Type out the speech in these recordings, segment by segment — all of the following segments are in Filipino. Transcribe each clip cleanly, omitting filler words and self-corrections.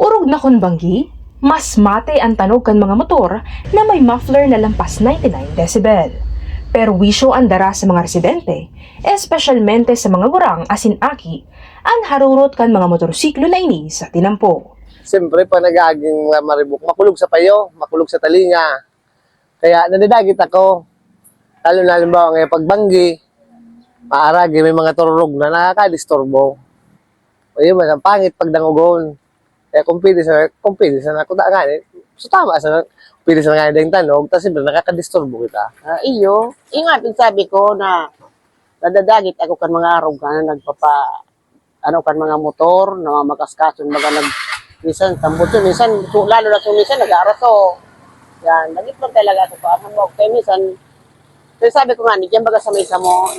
Urog na kon banggi, mas mate ang tanog kan mga motor na may muffler na lampas 99 decibel. Pero wisyo ang dara sa mga residente, espesyalmente sa mga gurang asin aki, ang harurot kan mga motorsiklo na ini sa tinampo. Siyempre, pag nagaging maribok, makulog sa payo, makulog sa talinga. Kaya nadadagit ako. Lalo na halimbawa ngayon pagbanggi, maaragi, may mga tururog na nakakadisturbo. O yun, mas ang pangit pag dangugon. Kaya kung pwede sa ako nga, so tama sa pwede sa nga yung tanog, tapos siyempre nakakadisturbo kita. Iyo, ingat sabi ko na nadadagit ako kan mga arog na kan mga motor, na makaskason, minsan tambutso, minsan, lalo na minsan, nag-aaraso. Yan, nagit lang talaga ako pa. Kaya minsan, pero sabi ko nga, diyan baga sa mesa mo,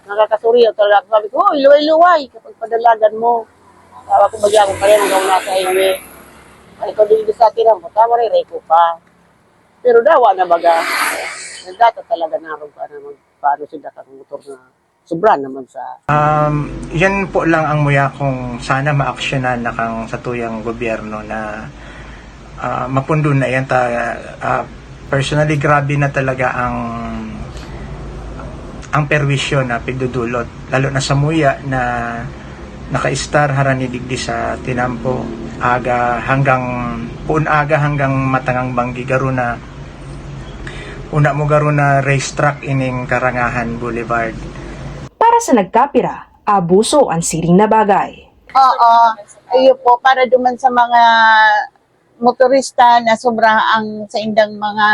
nakakasuriyaw talaga ako. Sabi ko, oh, iluway-luway kapag padalagan mo. Tawa ko bagay ako pa rin hanggang nasa highway. Ay, ikaw din sa atin mo, tama rin, reko pa. Pero dawa na baga, nagdata talaga na rin paano sila kang motor na sobra naman sa... Yan po lang ang muya kung sana maaksyonan na kang sa tuyang gobyerno na mapundo na yan. Personally, grabe na talaga ang perwisyo na pigdudulot. Lalo na sa muya na naka-star haranidigdi sa tinampo puun aga hanggang matangang banggi garuna una mo garuna racetrack ining Karangahan Boulevard. Para sa nagkapira, abuso ang siring na bagay. Oo, ayun po, para duman sa mga motorista na sobrang sa indang mga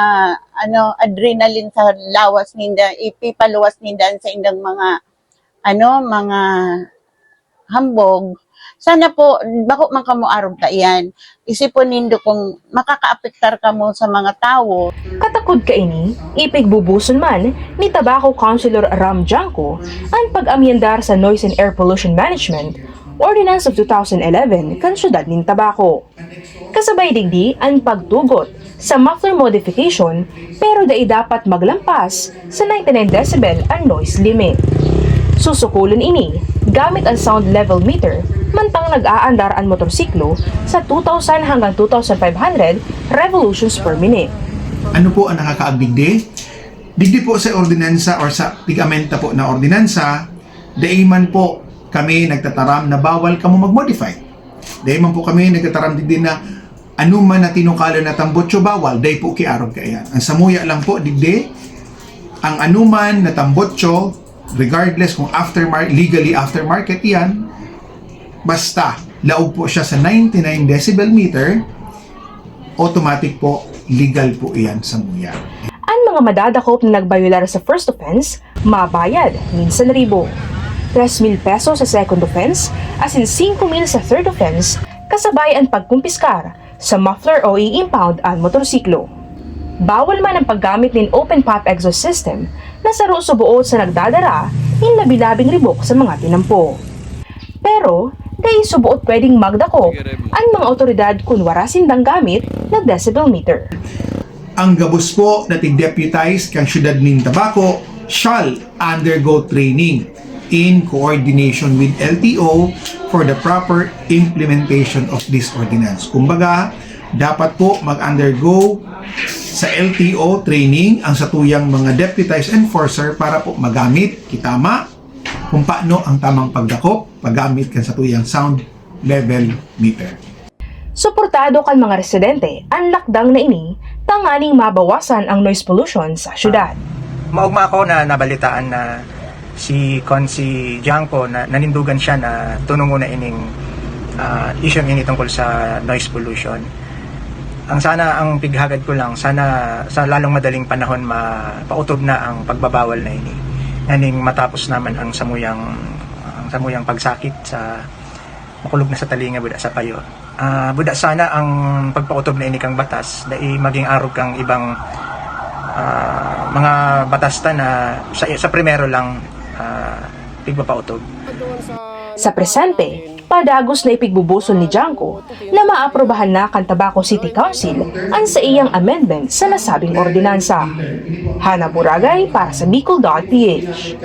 adrenaline sa lawas ninda, ipipaluwas ninda sa indang mga mga hambog. Sana po, bako man kamo arog ta iyan. Isipon nindo kung makakaapektar ka mo sa mga tao. Katakod ka ini, ipigbubuson man ni Tabaco Councilor Ram Janco ang pag-amyendar sa Noise and Air Pollution Management Ordinance of 2011 kan syudad ning Tabaco. Kasabay digdi ang pagtugot sa muffler modification pero dai dapat maglampas sa 99 decibel ang noise limit. Susukulon ini gamit ang sound level meter mantang nag-aandar ang motorsiklo sa 2,000 hanggang 2,500 revolutions per minute. Ano po ang nakakaagdigdi? Digdi po sa ordinansa or sa tigamenta po na ordinansa, daiman po kami nagtataram na bawal kamo mag-modify. Daiman po kami nagtataram digdi na anuman na tinukala na tambotso bawal, day po kiarog kaya. Ang samuya lang po digdi, ang anuman na tambotso, regardless kung legally aftermarket yan, basta laog po siya sa 99 decibel meter, automatic po, legal po iyan sa muya. Ang mga madadakop na nagbayular sa first offense, mabayad minsan 1,000. 3,000 pesos sa second offense, as in 5,000 sa third offense, kasabay ang pagkumpiskar sa muffler o i-impound ang motorsiklo. Bawal man ang paggamit ng open pipe exhaust system na saro subuot sa nagdadara ng labi-labing ribok sa mga tinampo. Pero, dahil subuot pwedeng magdakop ang mga otoridad kung warasin dang gamit na decibel meter. Ang gabos po na tig-deputize kang syudad ning Tabaco shall undergo training in coordination with LTO for the proper implementation of this ordinance. Kumbaga, dapat po mag-undergo sa LTO training ang satuyang mga deputized enforcer para po magamit, kitama, kung paano ang tamang pagdakop, paggamit kan satuyang sound level meter. Suportado kan mga residente ang lakdang na ini, tanganing mabawasan ang noise pollution sa syudad. Maugma ako na nabalitaan na si Consi Janco na nanindugan siya na tunungo na ining issue ini tungkol sa noise pollution. Ang pighagad ko lang, sana sa lalong madaling panahon mapautob na ang pagbabawal na ini. Naning matapos naman ang samuyang pagsakit sa makulog na sa talinga buda sa payo. Buda sana ang pagpautob na ini kang batas dai maging arog kang ibang mga batas na sa primero lang pigpapautob. Sa presente, padagos na ipigbubuson ni Janco na maaprobahan na kan Tabaco City Council ang sa iyang amendment sa nasabing ordinansa. Hana Buragay para sa Bicol.ph.